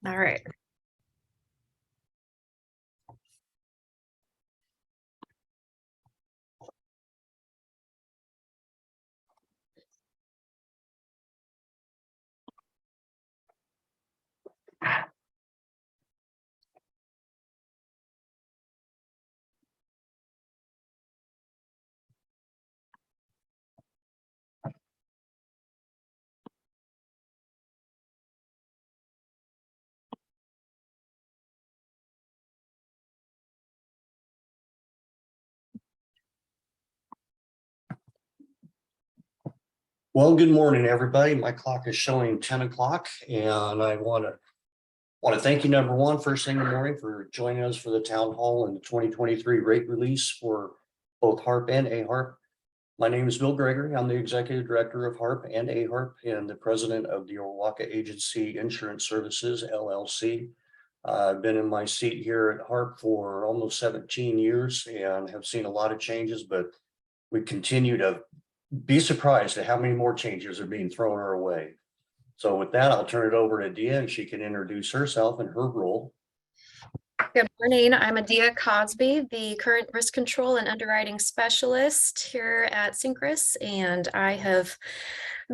All right. Well, good morning, everybody. My clock is showing 10 o'clock, and I want to thank you, number one, first thing in the morning, for joining us for the town hall and the 2023 rate release for both HARP and AHARP. My name is Bill Gregory. I'm the executive director of HARP and AHARP and the president of the Orwaka Agency Insurance Services, LLC. I've been in my seat here at HARP for almost 17 years and have seen a lot of changes, but we continue to be surprised at how many more changes are being thrown our way. So with that, I'll turn it over to Dia and she can introduce herself and her role. Good morning. I'm Adia Cosby, the current risk control and underwriting specialist here at Synchrous, and I have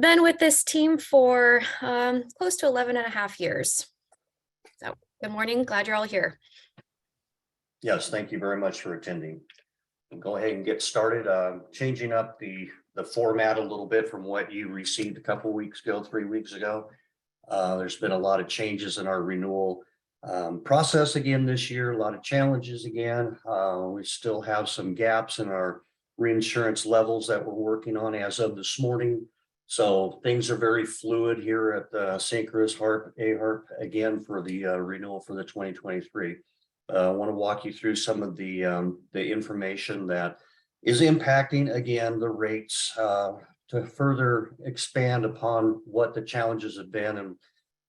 been with this team for close to 11 and a half years. So good morning. Glad you're all here. Yes, thank you very much for attending. We'll go ahead and get started. Changing up the format a little bit from what you received a couple weeks ago, 3 weeks ago. There's been a lot of changes in our renewal process again this year, a lot of challenges again. We still have some gaps in our reinsurance levels that we're working on as of this morning. So things are very fluid here at the Synchrous HARP, AHARP again for the renewal for the 2023. I want to walk you through some of the information that is impacting again the rates to further expand upon what the challenges have been and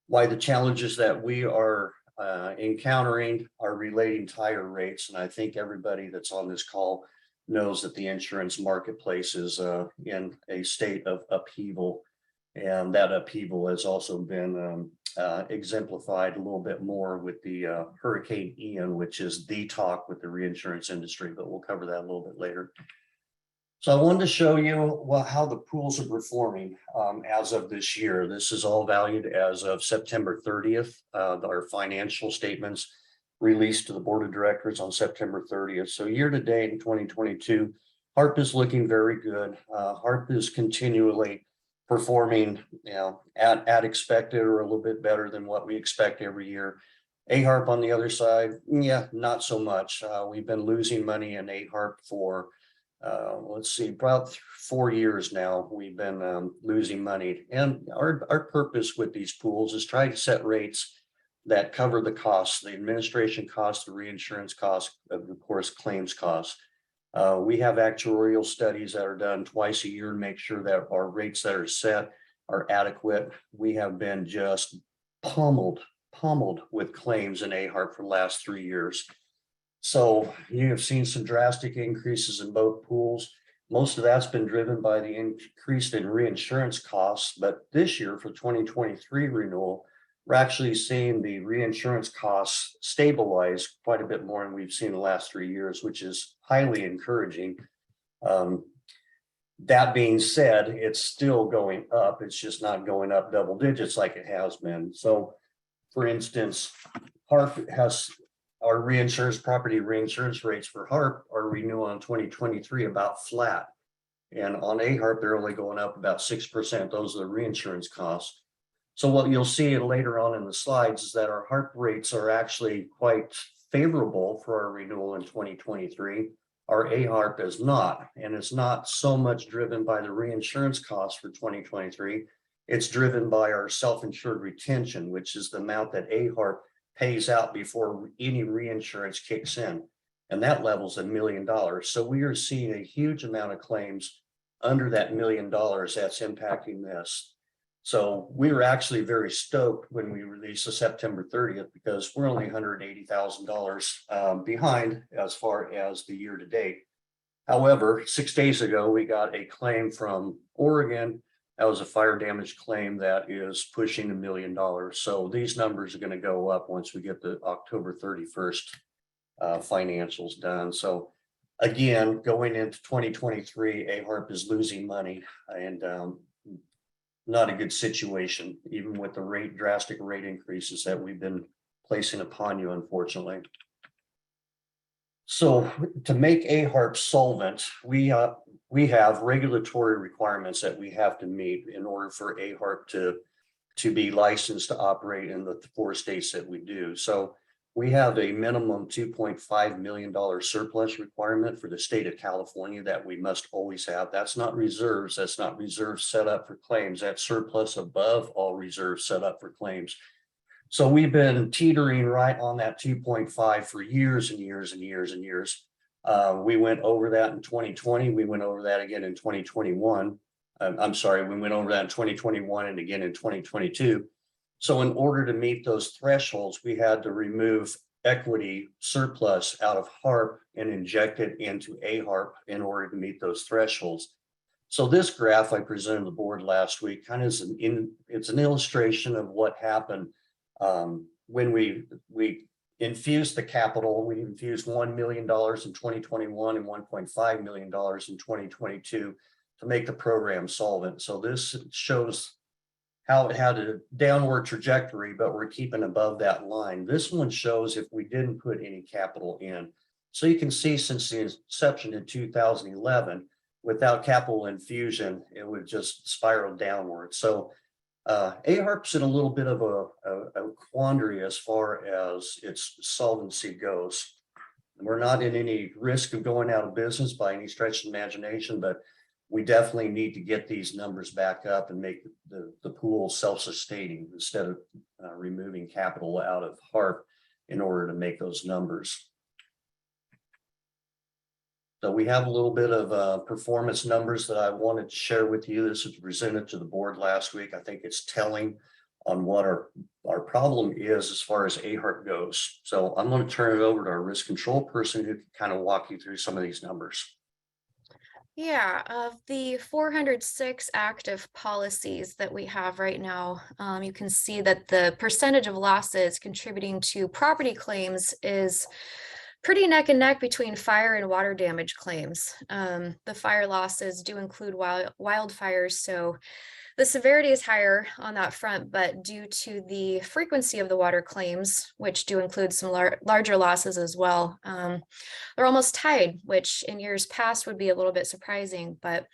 why the challenges that we are encountering are relating to higher rates. And I think everybody that's on this call knows that the insurance marketplace is in a state of upheaval, and that upheaval has also been exemplified a little bit more with the Hurricane Ian, which is the talk with the reinsurance industry, but we'll cover that a little bit later. So I wanted to show you how the pools are performing as of this year. This is all valued as of September 30th. Our financial statements released to the board of directors on September 30th. So year to date in 2022, HARP is looking very good. HARP is continually performing, at expected or a little bit better than what we expect every year. AHARP on the other side, not so much. We've been losing money in AHARP for about 4 years now. We've been losing money, and our purpose with these pools is try to set rates that cover the costs, the administration costs, the reinsurance costs, of course, claims costs. We have actuarial studies that are done twice a year to make sure that our rates that are set are adequate. We have been just pummeled with claims in AHARP for the last 3 years. So you have seen some drastic increases in both pools. Most of that's been driven by the increase in reinsurance costs. But this year for 2023 renewal, we're actually seeing the reinsurance costs stabilize quite a bit more than we've seen the last 3 years, which is highly encouraging. That being said, it's still going up. It's just not going up double digits like it has been. So for instance, HARP has our property reinsurance rates for HARP are renewal in 2023 about flat. And on AHARP, they're only going up about 6%. Those are the reinsurance costs. So what you'll see later on in the slides is that our HARP rates are actually quite favorable for our renewal in 2023. Our AHARP is not, and it's not so much driven by the reinsurance costs for 2023. It's driven by our self-insured retention, which is the amount that AHARP pays out before any reinsurance kicks in. And that level's $1 million. So we are seeing a huge amount of claims under that $1 million that's impacting this. So we were actually very stoked when we released the September 30th because we're only $180,000 behind as far as the year to date. However, 6 days ago, we got a claim from Oregon That was a fire damage claim that is pushing $1 million. So these numbers are going to go up once we get the October 31st financials done. So again, going into 2023, AHARP is losing money and not a good situation, even with the drastic rate increases that we've been placing upon you, unfortunately. So to make AHARP solvent, we have regulatory requirements that we have to meet in order for AHARP to be licensed to operate in the 4 states that we do. So we have a minimum $2.5 million surplus requirement for the state of California that we must always have. That's not reserves. That's not reserves set up for claims. That's surplus above all reserves set up for claims. So we've been teetering right on that 2.5 for years and years and years and years. We went over that in 2020. We went over that again in 2021. I'm sorry, we went over that in 2021 and again in 2022. So in order to meet those thresholds, we had to remove equity surplus out of HARP and inject it into AHARP in order to meet those thresholds. So this graph I presented to the board last week kind of is it's an illustration of what happened when we infused the capital. We infused $1 million in 2021 and $1.5 million in 2022 to make the program solvent. So this shows how it had a downward trajectory, but we're keeping above that line. This one shows if we didn't put any capital in. So you can see since the inception in 2011, without capital infusion, it would just spiral downward. So AHARP's in a little bit of a quandary as far as its solvency goes. We're not in any risk of going out of business by any stretch of imagination, but we definitely need to get these numbers back up and make the pool self-sustaining instead of removing capital out of HARP in order to make those numbers. So we have a little bit of performance numbers that I wanted to share with you. This was presented to the board last week. I think it's telling on what our problem is as far as AHARP goes. So I'm going to turn it over to our risk control person who can kind of walk you through some of these numbers. Yeah, of the 406 active policies that we have right now, you can see that the percentage of losses contributing to property claims is pretty neck and neck between fire and water damage claims. The fire losses do include wildfires, so the severity is higher on that front, but due to the frequency of the water claims, which do include some larger losses as well, they're almost tied, which in years past would be a little bit surprising, but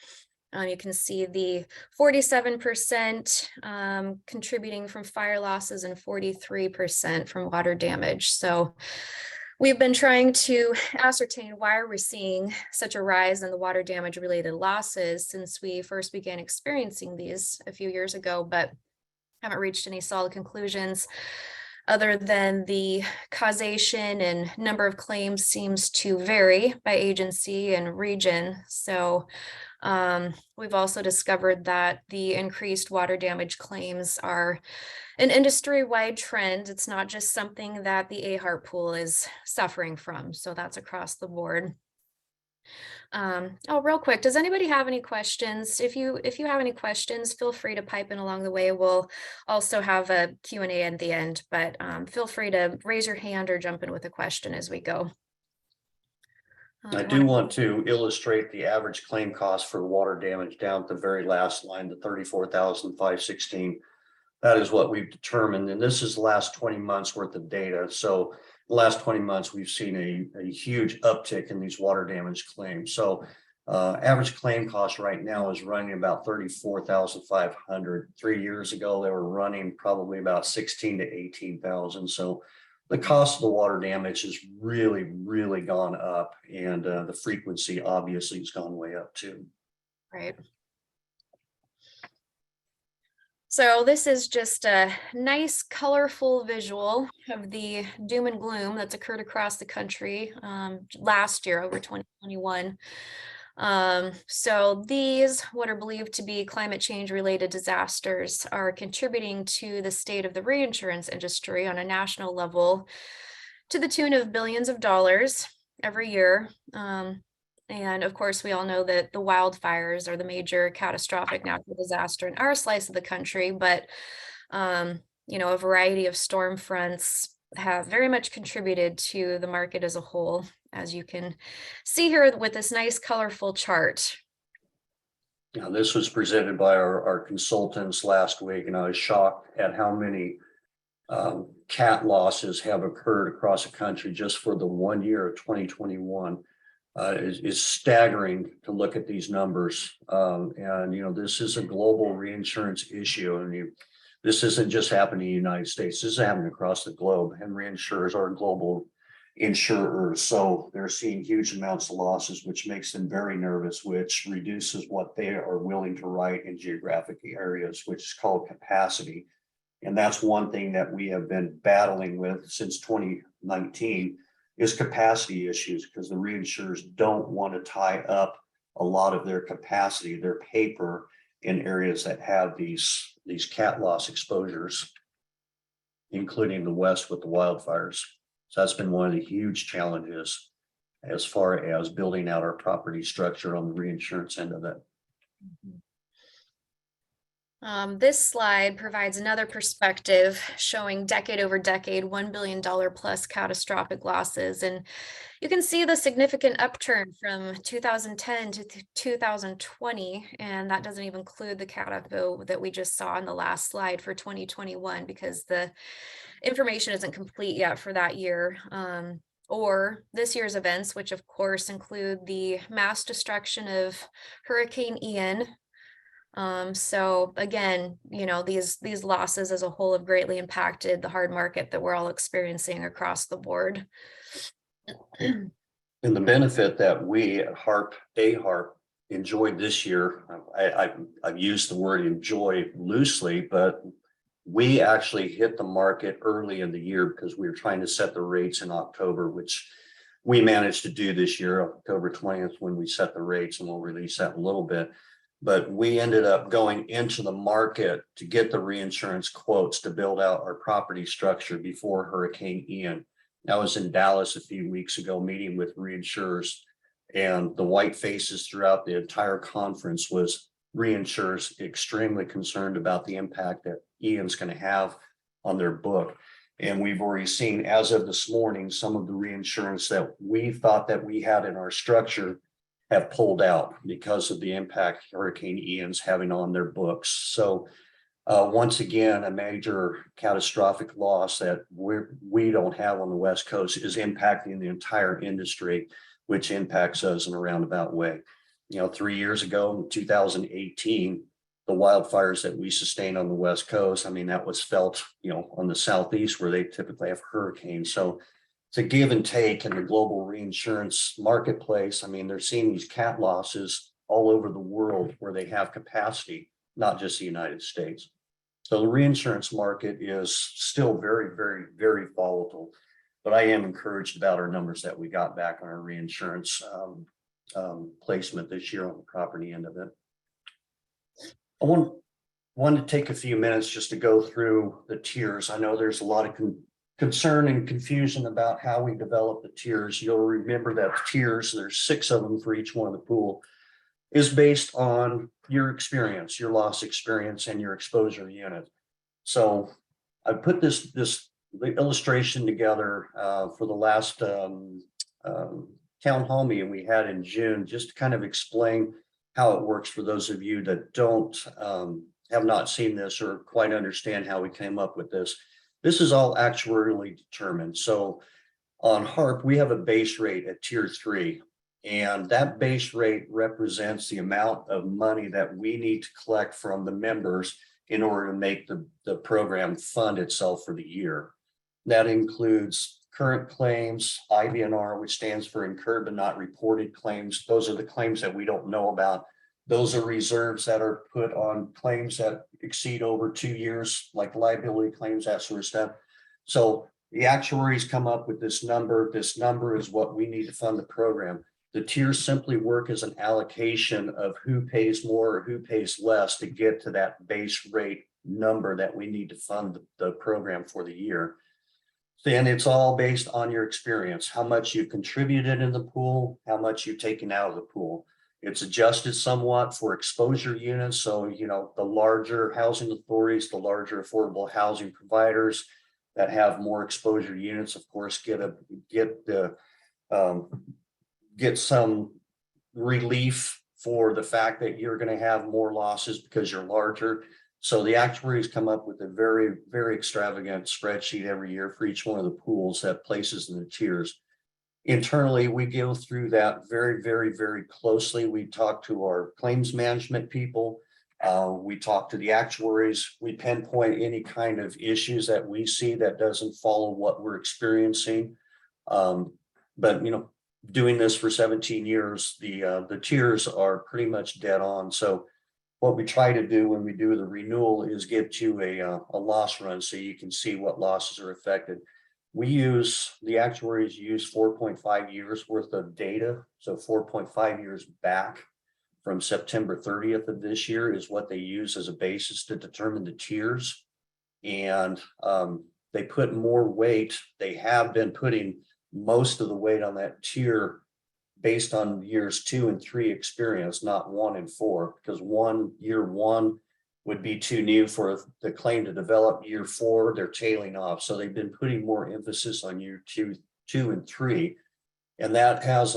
you can see the 47% contributing from fire losses and 43% from water damage. So we've been trying to ascertain why we're seeing such a rise in the water damage related losses since we first began experiencing these a few years ago, but haven't reached any solid conclusions other than the causation and number of claims seems to vary by agency and region. So we've also discovered that the increased water damage claims are an industry-wide trend. It's not just something that the AHARP pool is suffering from. So that's across the board. Oh, real quick, does anybody have any questions? If you have any questions, feel free to pipe in along the way. We'll also have a Q&A at the end, but feel free to raise your hand or jump in with a question as we go. I do want to illustrate the average claim cost for water damage down at the very last line, the $34,516. That is what we've determined. And this is the last 20 months worth of data. So the last 20 months, we've seen a huge uptick in these water damage claims. So average claim cost right now is running about $34,500. 3 years ago, they were running probably about $16,000 to $18,000. So the cost of the water damage has really, really gone up, and the frequency obviously has gone way up too. Right. So this is just a nice, colorful visual of the doom and gloom that's occurred across the country last year over 2021. So these, what are believed to be climate change related disasters, are contributing to the state of the reinsurance industry on a national level to the tune of billions of dollars every year. And of course, we all know that the wildfires are the major catastrophic natural disaster in our slice of the country, but a variety of storm fronts have very much contributed to the market as a whole, as you can see here with this nice colorful chart. Now, this was presented by our consultants last week, and I was shocked at how many cat losses have occurred across the country just for the 1 year of 2021. Is staggering to look at these numbers. And this is a global reinsurance issue. And this isn't just happening in the United States. This is happening across the globe. And reinsurers are global insurers. So they're seeing huge amounts of losses, which makes them very nervous, which reduces what they are willing to write in geographic areas, which is called capacity. And that's one thing that we have been battling with since 2019 is capacity issues, because the reinsurers don't want to tie up a lot of their capacity, their paper, in areas that have these cat loss exposures, including the West with the wildfires. So that's been one of the huge challenges as far as building out our property structure on the reinsurance end of it. This slide provides another perspective showing decade over decade, $1 billion plus catastrophic losses. And you can see the significant upturn from 2010 to 2020. And that doesn't even include the cat echo that we just saw on the last slide for 2021, because the information isn't complete yet for that year. Or this year's events, which of course include the mass destruction of Hurricane Ian. So again, these losses as a whole have greatly impacted the hard market that we're all experiencing across the board. And the benefit that we at AHARP enjoyed this year, I've used the word enjoy loosely, but we actually hit the market early in the year because we were trying to set the rates in October, which we managed to do this year, October 20th, when we set the rates, and we'll release that in a little bit. But we ended up going into the market to get the reinsurance quotes to build out our property structure before Hurricane Ian. I was in Dallas a few weeks ago meeting with reinsurers, and the white faces throughout the entire conference was reinsurers extremely concerned about the impact that Ian's going to have on their book. And we've already seen, as of this morning, some of the reinsurance that we thought that we had in our structure have pulled out because of the impact Hurricane Ian's having on their books. So once again, a major catastrophic loss that we don't have on the West Coast is impacting the entire industry, which impacts us in a roundabout way. 3 years ago, in 2018, the wildfires that we sustained on the West Coast, that was felt, on the Southeast where they typically have hurricanes. So it's a give and take in the global reinsurance marketplace. They're seeing these cat losses all over the world where they have capacity, not just the United States. So the reinsurance market is still very, very, very volatile, but I am encouraged about our numbers that we got back on our reinsurance placement this year on the property end of it. I want to take a few minutes just to go through the tiers. I know there's a lot of concern and confusion about how we develop the tiers. You'll remember that the tiers, there's 6 of them for each one of the pool, is based on your experience, your loss experience, and your exposure unit. So I put this illustration together for the last town hall meeting we had in June, just to kind of explain how it works for those of you that have not seen this or quite understand how we came up with this. This is all actuarially determined. So on HARP, we have a base rate at tier 3, and that base rate represents the amount of money that we need to collect from the members in order to make the program fund itself for the year. That includes current claims, IBNR, which stands for incurred but not reported claims. Those are the claims that we don't know about. Those are reserves that are put on claims that exceed over 2 years, like liability claims, that sort of stuff. So the actuaries come up with this number. This number is what we need to fund the program. The tiers simply work as an allocation of who pays more or who pays less to get to that base rate number that we need to fund the program for the year. Then it's all based on your experience, how much you contributed in the pool, how much you've taken out of the pool. It's adjusted somewhat for exposure units. So, the larger housing authorities, the larger affordable housing providers that have more exposure units, of course, get some relief for the fact that you're going to have more losses because you're larger. So the actuaries come up with a very, very extravagant spreadsheet every year for each one of the pools that places in the tiers. Internally, we go through that very, very, very closely. We talk to our claims management people. We talk to the actuaries. We pinpoint any kind of issues that we see that doesn't follow what we're experiencing. But doing this for 17 years, the tiers are pretty much dead on. So what we try to do when we do the renewal is get you a loss run so you can see what losses are affected. The actuaries use 4.5 years worth of data. So 4.5 years back from September 30th of this year is what they use as a basis to determine the tiers. And they put more weight. They have been putting most of the weight on that tier based on years 2 and 3 experience, not 1 and 4, because year one would be too new for the claim to develop. Year 4, they're tailing off. So they've been putting more emphasis on year 2 and 3. And that has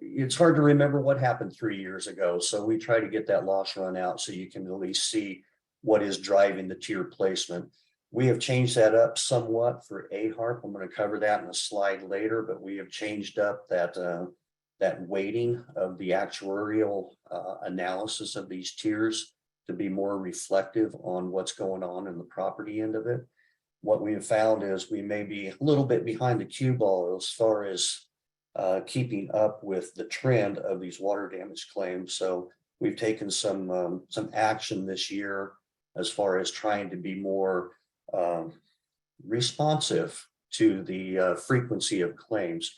it's hard to remember what happened 3 years ago. So we try to get that loss run out so you can at least see what is driving the tier placement. We have changed that up somewhat for AHARP. I'm going to cover that in a slide later, but we have changed up that weighting of the actuarial analysis of these tiers to be more reflective on what's going on in the property end of it. What we have found is we may be a little bit behind the cue ball as far as keeping up with the trend of these water damage claims. So we've taken some action this year as far as trying to be more responsive to the frequency of claims.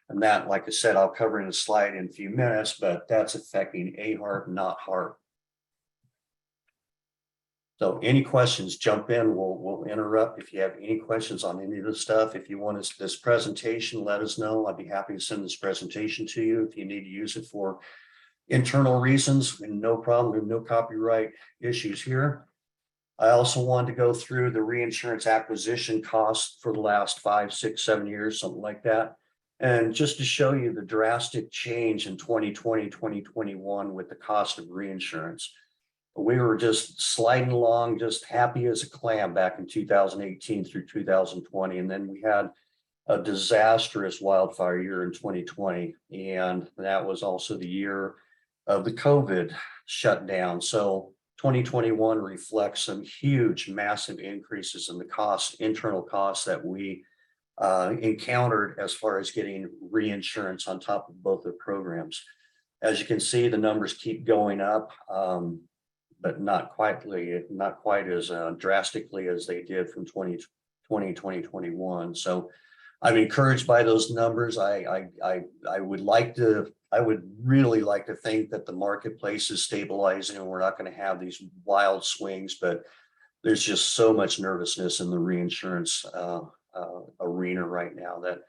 And that, like I said, I'll cover in a slide in a few minutes, but that's affecting AHARP, not HARP. So any questions, jump in. We'll interrupt if you have any questions on any of this stuff. If you want this presentation, let us know. I'd be happy to send this presentation to you if you need to use it for internal reasons. And no problem, no copyright issues here. I also wanted to go through the reinsurance acquisition costs for the last 5, 6, 7 years, something like that. And just to show you the drastic change in 2020, 2021 with the cost of reinsurance. We were just sliding along, just happy as a clam back in 2018 through 2020. And then we had a disastrous wildfire year in 2020. And that was also the year of the COVID shutdown. So 2021 reflects some huge, massive increases in the costs, internal costs that we encountered as far as getting reinsurance on top of both the programs. As you can see, the numbers keep going up, but not quite as drastically as they did from 2020, 2021. So I'm encouraged by those numbers. I would really like to think that the marketplace is stabilizing and we're not going to have these wild swings, but there's just so much nervousness in the reinsurance arena right now that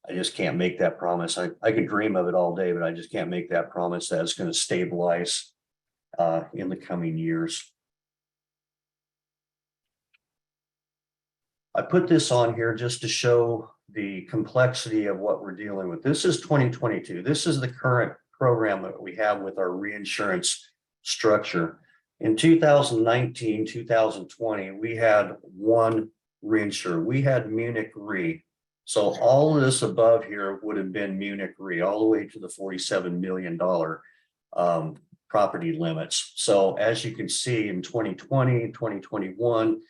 I just can't make that promise. I could dream of it all day, but I just can't make that promise that it's going to stabilize in the coming years. I put this on here just to show the complexity of what we're dealing with. This is 2022. This is the current program that we have with our reinsurance structure. In 2019, 2020, we had one reinsurer. We had Munich Re. So all of this above here would have been Munich Re, all the way to the $47 million property limits. So as you can see in 2020, 2021,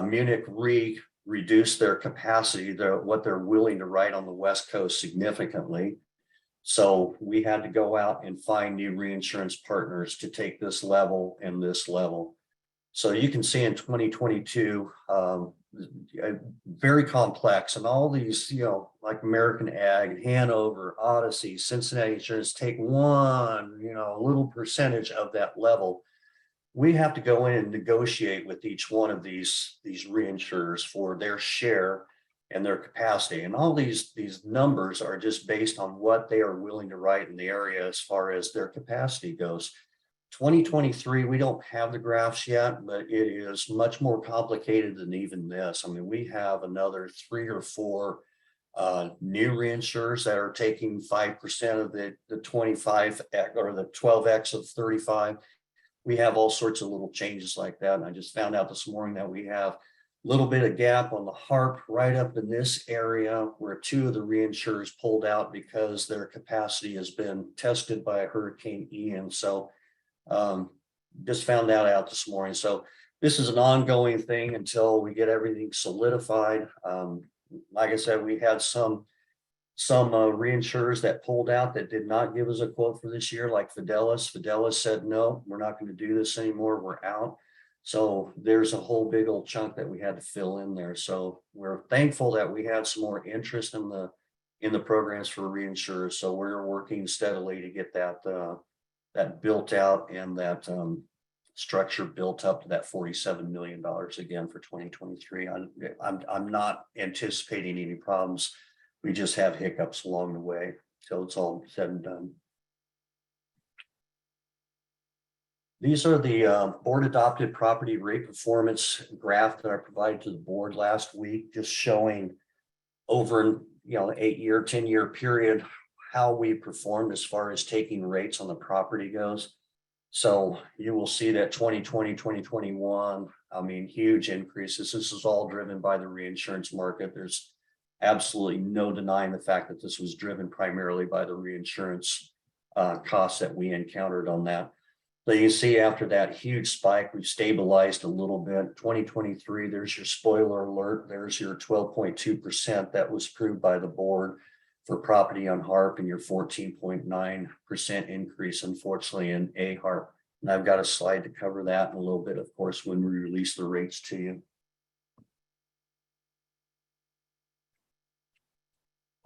Munich Re reduced their capacity, what they're willing to write on the West Coast significantly. So we had to go out and find new reinsurance partners to take this level and this level. So you can see in 2022, very complex, and all these, like American Ag, Hanover, Odyssey, Cincinnati Insurance take one, little percentage of that level. We have to go in and negotiate with each one of these reinsurers for their share and their capacity. And all these numbers are just based on what they are willing to write in the area as far as their capacity goes. 2023, we don't have the graphs yet, but it is much more complicated than even this. I mean, we have another 3 or 4 new reinsurers that are taking 5% of the 25 or the 12x of 35. We have all sorts of little changes like that. And I just found out this morning that we have a little bit of gap on the HARP right up in this area where 2 of the reinsurers pulled out because their capacity has been tested by Hurricane Ian. So just found that out this morning. So this is an ongoing thing until we get everything solidified. Like I said, we had some reinsurers that pulled out that did not give us a quote for this year, like Fidelis. Fidelis said, no, we're not going to do this anymore. We're out. So there's a whole big old chunk that we had to fill in there. So we're thankful that we had some more interest in the programs for reinsurers. So we're working steadily to get that built out and that structure built up to that $47 million again for 2023. I'm not anticipating any problems. We just have hiccups along the way till it's all said and done. These are the board adopted property rate performance graph that I provided to the board last week, just showing over 8-year, 10-year period how we performed as far as taking rates on the property goes. So you will see that 2020, 2021, I mean, huge increases. This is all driven by the reinsurance market. There's absolutely no denying the fact that this was driven primarily by the reinsurance costs that we encountered on that. So you see after that huge spike, we've stabilized a little bit. 2023, there's your spoiler alert. There's your 12.2% that was approved by the board for property on HARP and your 14.9% increase, unfortunately, in AHARP. And I've got a slide to cover that in a little bit, of course, when we release the rates to you.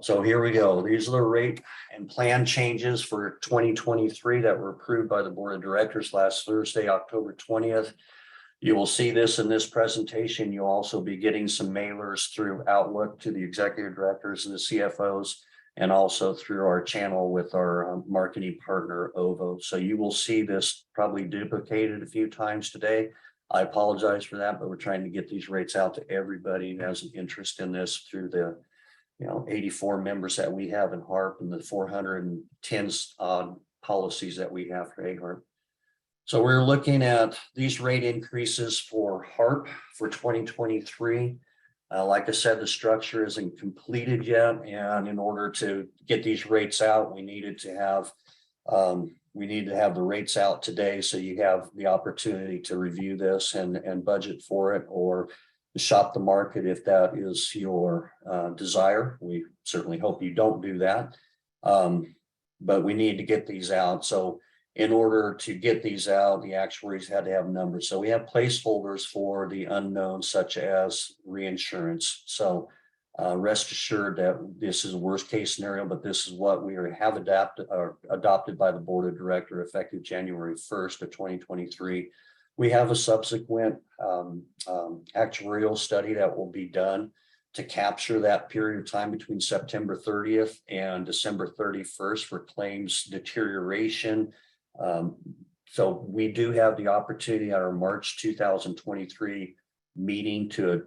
So here we go. These are the rate and plan changes for 2023 that were approved by the board of directors last Thursday, October 20th. You will see this in this presentation. You'll also be getting some mailers through Outlook to the executive directors and the CFOs, and also through our channel with our marketing partner, OVO. So you will see this probably duplicated a few times today. I apologize for that, but we're trying to get these rates out to everybody who has an interest in this through the 84 members that we have in HARP and the 410 odd policies that we have for AHARP. So we're looking at these rate increases for HARP for 2023. Like I said, the structure isn't completed yet, and in order to get these rates out, we need to have the rates out today, so you have the opportunity to review this and budget for it, or shop the market if that is your desire. We certainly hope you don't do that, but we need to get these out. So in order to get these out, the actuaries had to have numbers. So we have placeholders for the unknowns, such as reinsurance. So rest assured that this is a worst case scenario, but this is what we have adopted by the board of directors effective January 1st of 2023. We have a subsequent actuarial study that will be done to capture that period of time between September 30th and December 31st for claims deterioration. So we do have the opportunity at our March 2023 meeting to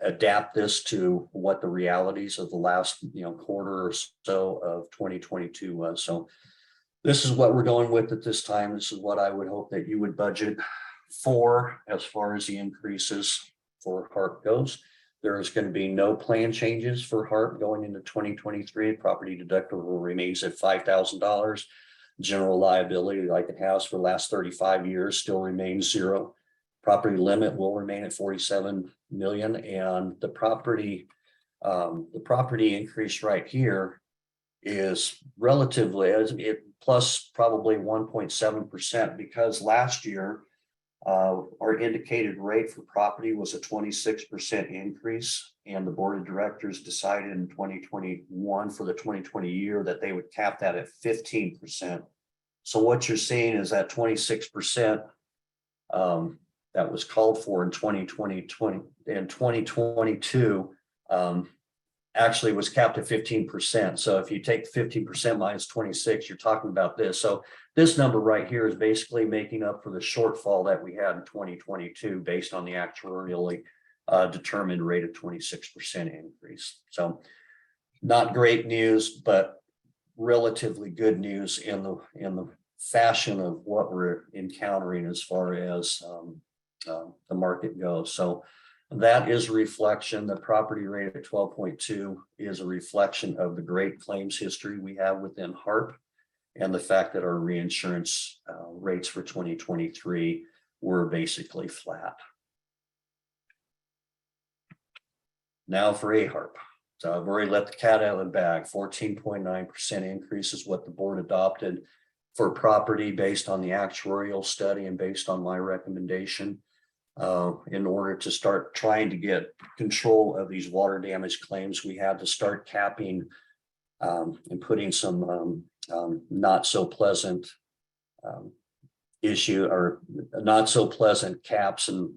adapt this to what the realities of the last quarter or so of 2022 was. So this is what we're going with at this time. This is what I would hope that you would budget for as far as the increases for HARP goes. There is going to be no plan changes for HARP going into 2023. Property deductible remains at $5,000. General liability, like it has for the last 35 years, still remains zero. Property limit will remain at 47 million, and the property increase right here is relatively plus probably 1.7%, because last year our indicated rate for property was a 26% increase, and the board of directors decided in 2021 for the 2020 year that they would cap that at 15%. So what you're seeing is that 26% that was called for in 2022 actually was capped at 15%. So if you take 15% minus 26, you're talking about this. So this number right here is basically making up for the shortfall that we had in 2022 based on the actuarially determined rate of 26% increase. So not great news, but relatively good news in the fashion of what we're encountering as far as the market goes. So that is a reflection. The property rate at 12.2 is a reflection of the great claims history we have within HARP and the fact that our reinsurance rates for 2023 were basically flat. Now for AHARP. So I've already let the cat out of the bag. 14.9% increase is what the board adopted for property based on the actuarial study and based on my recommendation. In order to start trying to get control of these water damage claims, we had to start capping and putting some not so pleasant issue or not so pleasant caps. And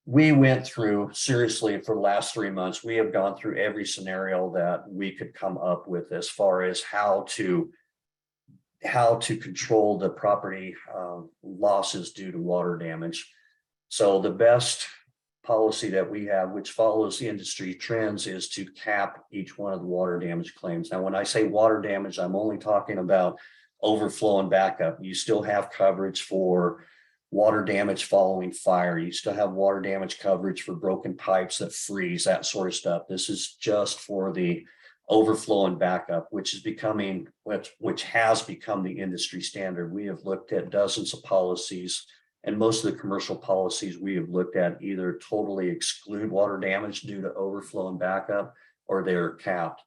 we went through, seriously, for the last 3 months, we have gone through every scenario that we could come up with as far as how to control the property losses due to water damage. So the best policy that we have, which follows the industry trends, is to cap each one of the water damage claims. Now, when I say water damage, I'm only talking about overflow and backup. You still have coverage for water damage following fire. You still have water damage coverage for broken pipes that freeze, that sort of stuff. This is just for the overflow and backup, which has become the industry standard. We have looked at dozens of policies, and most of the commercial policies we have looked at either totally exclude water damage due to overflow and backup, or they're capped.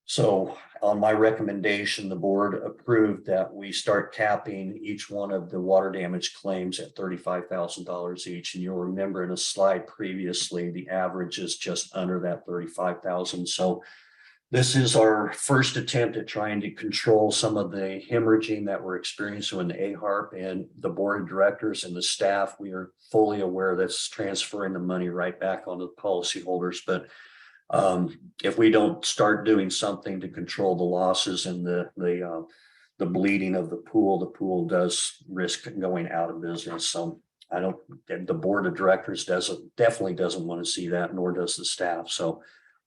So on my recommendation, the board approved that we start capping each one of the water damage claims at $35,000 each. And you'll remember in a slide previously, the average is just under that $35,000. So this is our first attempt at trying to control some of the hemorrhaging that we're experiencing in the AHARP, and the board of directors and the staff. We are fully aware that's transferring the money right back onto the policyholders. But if we don't start doing something to control the losses and the bleeding of the pool does risk going out of business. So the board of directors definitely doesn't want to see that, nor does the staff. So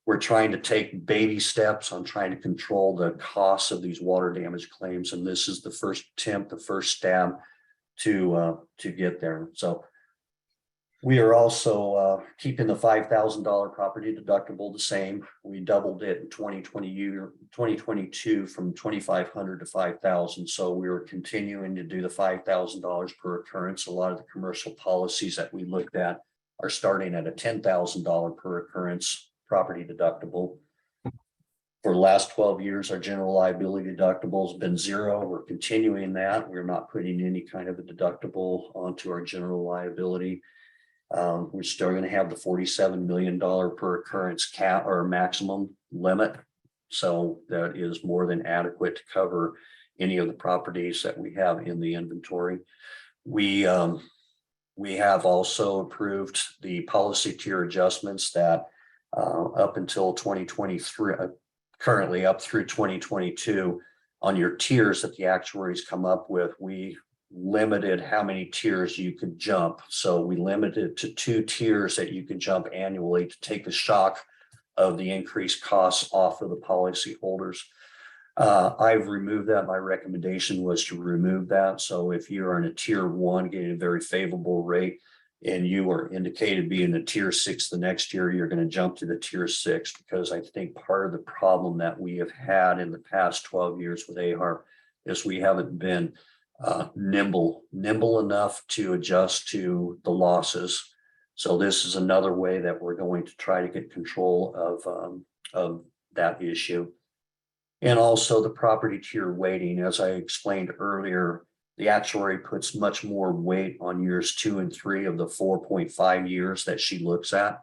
we're trying to take baby steps on trying to control the costs of these water damage claims. And this is the first attempt, the first stab to get there. So we are also keeping the $5,000 property deductible the same. We doubled it in 2022 from $2,500 to $5,000. So we are continuing to do the $5,000 per occurrence. A lot of the commercial policies that we looked at are starting at a $10,000 per occurrence property deductible. For the last 12 years, our general liability deductible has been zero. We're continuing that. We're not putting any kind of a deductible onto our general liability. We're still going to have the $47 million per occurrence cap or maximum limit. So that is more than adequate to cover any of the properties that we have in the inventory. We have also approved the policy tier adjustments that up until 2023, currently up through 2022, on your tiers that the actuaries come up with, we limited how many tiers you could jump. So we limited to 2 tiers that you can jump annually to take the shock of the increased costs off of the policy holders. I've removed that. My recommendation was to remove that. So if you're in a tier 1 getting a very favorable rate and you are indicated being a tier 6 the next year, you're going to jump to the tier 6, because I think part of the problem that we have had in the past 12 years with AHARP is we haven't been nimble enough to adjust to the losses. So this is another way that we're going to try to get control of that issue. And also the property tier weighting, as I explained earlier, the actuary puts much more weight on years 2 and 3 of the 4.5 years that she looks at.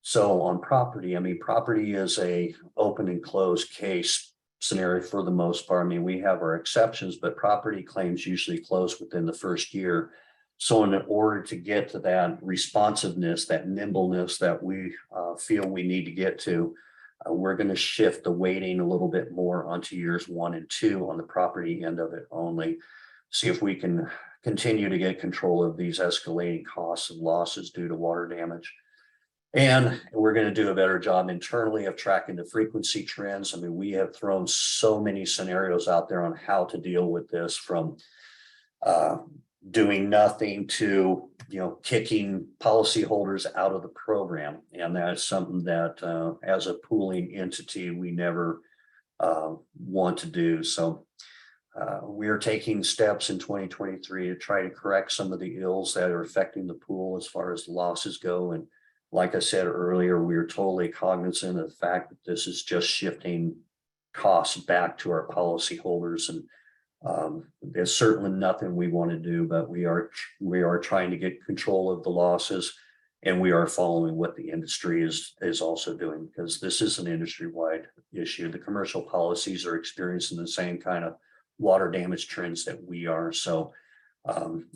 So on property, I mean, property is a open and closed case scenario for the most part. I mean, we have our exceptions, but property claims usually close within the first year. So in order to get to that responsiveness, that nimbleness that we feel we need to get to, we're going to shift the weighting a little bit more onto years 1 and 2 on the property end of it only. See if we can continue to get control of these escalating costs and losses due to water damage. And we're going to do a better job internally of tracking the frequency trends. I mean, we have thrown so many scenarios out there on how to deal with this, from doing nothing to, kicking policyholders out of the program. And that's something that as a pooling entity, we never want to do. So we are taking steps in 2023 to try to correct some of the ills that are affecting the pool as far as losses go. And like I said earlier, we are totally cognizant of the fact that this is just shifting costs back to our policyholders. And there's certainly nothing we want to do, but we are trying to get control of the losses, and we are following what the industry is also doing, because this is an industry-wide issue. The commercial policies are experiencing the same kind of water damage trends that we are. So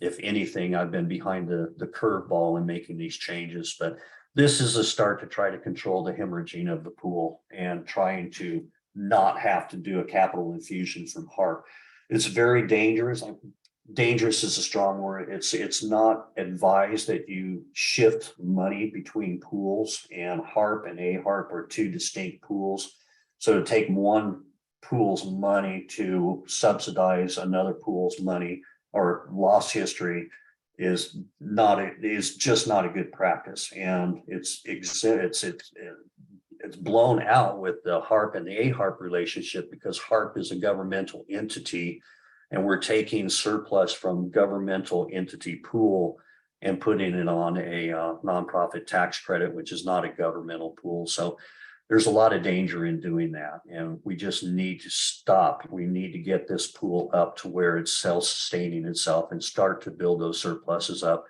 if anything, I've been behind the curveball in making these changes, but this is a start to try to control the hemorrhaging of the pool and trying to not have to do a capital infusion from HARP. It's very dangerous. Dangerous is a strong word. It's not advised that you shift money between pools, and HARP and AHARP are two distinct pools. So to take one pool's money to subsidize another pool's money or loss history is just not a good practice. And it's blown out with the HARP and the AHARP relationship, because HARP is a governmental entity, and we're taking surplus from governmental entity pool and putting it on a nonprofit tax credit, which is not a governmental pool. So there's a lot of danger in doing that, and we just need to stop. We need to get this pool up to where it's self-sustaining itself and start to build those surpluses up.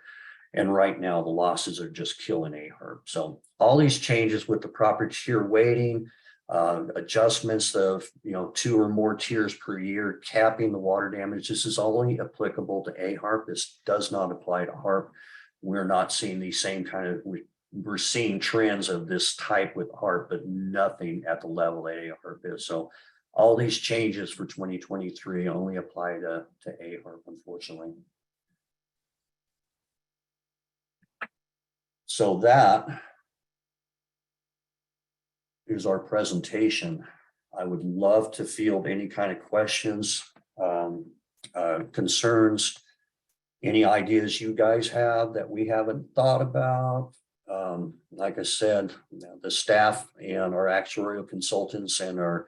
And right now, the losses are just killing AHARP. So all these changes with the proper tier weighting, adjustments of 2 or more tiers per year, capping the water damage. This is only applicable to AHARP. This does not apply to HARP. We're not seeing the same kind of. We're seeing trends of this type with HARP, but nothing at the level that AHARP is. So all these changes for 2023 only apply to AHARP, unfortunately. So that is our presentation. I would love to field any kind of questions, concerns, any ideas you guys have that we haven't thought about. Like I said, the staff and our actuarial consultants and our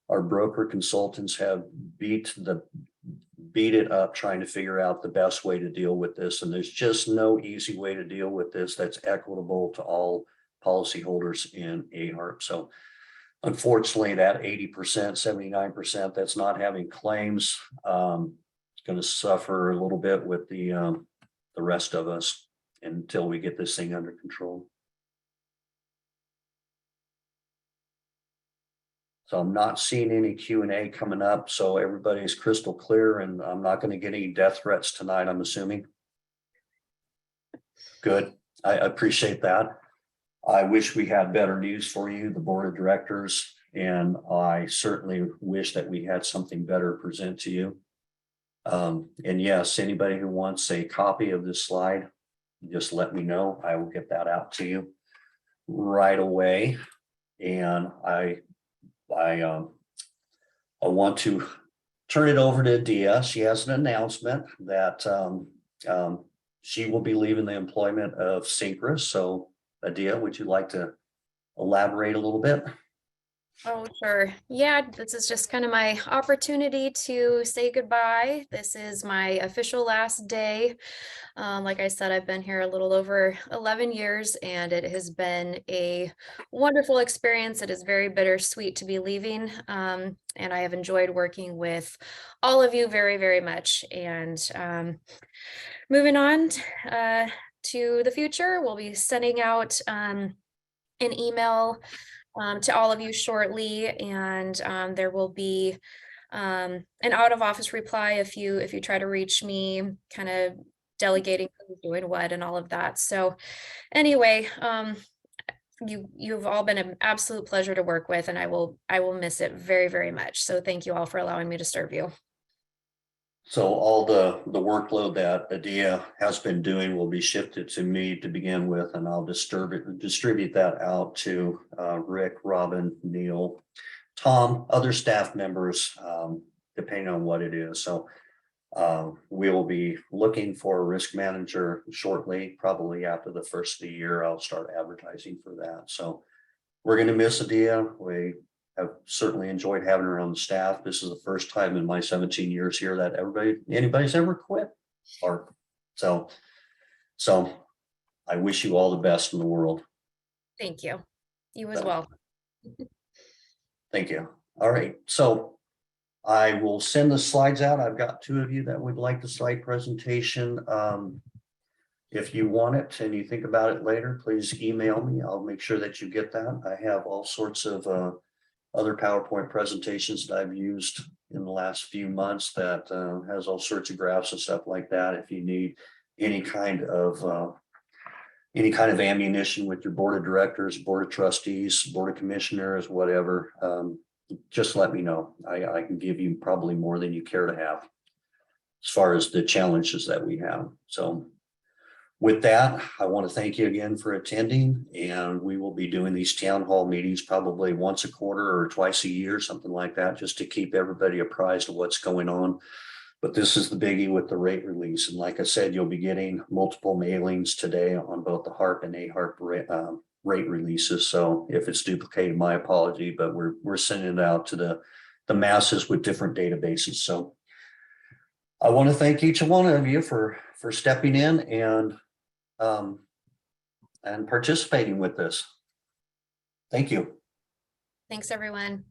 broker consultants have beat it up trying to figure out the best way to deal with this. And there's just no easy way to deal with this that's equitable to all policyholders in AHARP. So unfortunately, that 80%, 79% that's not having claims is going to suffer a little bit with the rest of us until we get this thing under control. So I'm not seeing any Q&A coming up, so everybody's crystal clear, and I'm not going to get any death threats tonight, I'm assuming. Good. I appreciate that. I wish we had better news for you, the board of directors, and I certainly wish that we had something better to present to you. And yes, anybody who wants a copy of this slide, just let me know. I will get that out to you right away. And I want to turn it over to Adia. She has an announcement that she will be leaving the employment of Synchrous. So Adia, would you like to elaborate a little bit? Oh, sure. Yeah, this is just kind of my opportunity to say goodbye. This is my official last day. Like I said, I've been here a little over 11 years, and it has been a wonderful experience. It is very bittersweet to be leaving, and I have enjoyed working with all of you very, very much. And moving on to the future, we'll be sending out an email to all of you shortly, and there will be an out of office reply if you try to reach me kind of delegating who's doing what and all of that. So anyway, you've all been an absolute pleasure to work with, and I will miss it very, very much. So thank you all for allowing me to serve you. So all the workload that Adia has been doing will be shifted to me to begin with, and I'll distribute that out to Rick, Robin, Neil, Tom, other staff members, depending on what it is. So we will be looking for a risk manager shortly, probably after the first of the year. I'll start advertising for that. So we're going to miss Adia. We have certainly enjoyed having her on the staff. This is the first time in my 17 years here that anybody's ever quit. Or so I wish you all the best in the world. Thank you. You as well. Thank you. All right. So I will send the slides out. I've got 2 of you that would like the slide presentation. If you want it and you think about it later, please email me. I'll make sure that you get that. I have all sorts of other PowerPoint presentations that I've used in the last few months that has all sorts of graphs and stuff like that. If you need any kind of ammunition with your board of directors, board of trustees, board of commissioners, whatever, just let me know. I can give you probably more than you care to have as far as the challenges that we have. So with that, I want to thank you again for attending, and we will be doing these town hall meetings probably once a quarter or twice a year, something like that, just to keep everybody apprised of what's going on. But this is the biggie with the rate release. And like I said, you'll be getting multiple mailings today on both the HARP and AHARP rate releases. So if it's duplicated, my apology, but we're sending it out to the masses with different databases. So I want to thank each one of you for stepping in and participating with this. Thank you. Thanks, everyone.